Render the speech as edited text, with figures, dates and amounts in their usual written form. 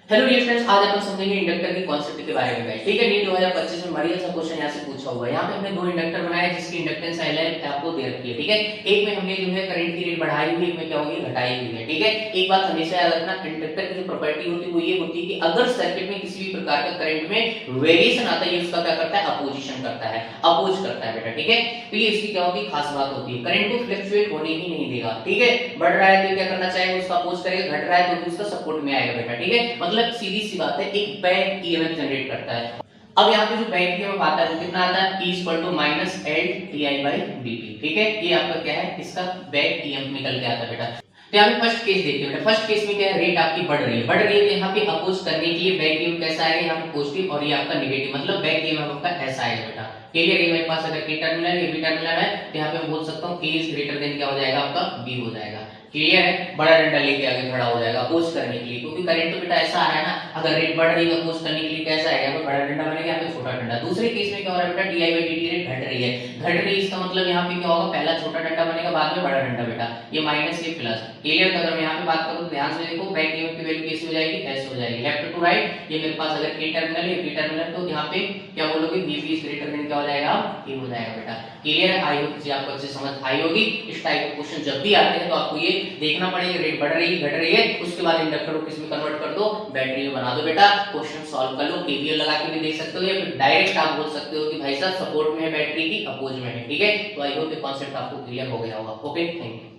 Hello dear friends, आज अपन समझेंगे inductor की कॉन्सेप्ट के बारे में। ठीक है, नीट 2025 में मरियल सा क्वेश्चन यहाँ से पूछा हुआ है। यहाँ पे हमने दो इंडक्टर बनाया जिसकी इंडक्टेंस L आपको दे रखी है। ठीक है, एक में हमने जो है करंट की रेट बढ़ाई हुई है, एक में क्या होगी घटाई हुई है। ठीक है, एक बात हमेशा याद रखना, इंडक्टर की जो प्रॉपर्टी होती है वो ये होती है कि अगर सर्किट में किसी भी प्रकार का करंट में वेरिएशन आता है, ये उसका क्या करता है, अपोजिशन करता है, अपोज करता है बेटा। ठीक है, तो ये इसकी क्या होगी, खास बात होती है। करंट को फ्लक्चुएट होने ही नहीं देगा। ठीक है, बढ़ रहा है तो क्या करना चाहेगा, उसका अपोज करेगा, घट रहा है तो भी उसका सपोर्ट में आएगा बेटा। ठीक है, मतलब सीधी सी बात है, एक बैक ईएमएफ जनरेट करता है। अब यहाँ पे जो बैक ईएमएफ आता है वो कितना आता है, E = -L/di/dt। ठीक है, ये आपका क्या है, इसका बैक ईएमएफ निकल के आता है बेटा। तो यहाँ पे फर्स्ट केस देखते हैं बेटा। फर्स्ट केस में क्या है, रेट आपकी बढ़ रही है, बढ़ रही है, तो यहाँ पे अपोज करने के लिए बैक ईएमएफ कैसा आएगा, यहाँ पे पॉजिटिव और ये आपका नेगेटिव, मतलब बैक ईएमएफ आपका ऐसा आएगा बेटा। क्लियर है, मेरे पास अगर ए टर्मिनल है, बी टर्मिनल है, तो यहाँ पे मैं बोल सकता हूँ A > क्या हो जाएगा, आपका B हो जाएगा। क्लियर है, बड़ा डंडा लेके आगे खड़ा हो जाएगा अपोज करने के लिए, क्योंकि करंट तो बेटा ऐसा आ रहा है ना, अगर रेट बढ़ रही है अपोज करने के लिए कैसा आएगा, यहाँ पे बड़ा डंडा बनेगा, यहाँ पे छोटा डंडा। दूसरे केस में क्या हो रहा है बेटा, di/dt रेट घट रही है, घट रही है, इसका मतलब यहाँ पे क्या होगा, पहला छोटा डंडा बनेगा, बाद में बड़ा डंडा बेटा, ये माइनस ये प्लस। क्लियर, अगर मैं यहाँ पे बात करूँ तो ध्यान से देखो, बैक ईएमएफ की वैल्यू कैसे हो जाएगी, ऐसे हो जाएगी, लेफ्ट टू राइट। ये मेरे पास अगर ए टर्मिनल है, बी टर्मिनल, तो यहाँ पे क्या बोलोगे, VP क्या हो जाएगा, ये हो जाएगा बेटा। क्लियर है, आई होप आपको अच्छे समझ आई होगी। इस टाइप के क्वेश्चन जब भी आते हैं तो आपको ये देखना पड़ेगा, रेट बढ़ रही है घट रही है, उसके बाद इंडक्टर को किस में कन्वर्ट कर दो, बैटरी में बना दो बेटा। क्वेश्चन सॉल्व कर लो, केवीएल लगा के भी देख सकते हो, या फिर डायरेक्ट आप बोल सकते हो कि भाई साहब सपोर्ट में है बैटरी की, अपोज में है। ठीक है, तो आई होप ये कॉन्सेप्ट आपको क्लियर हो गया होगा। Okay, thank you.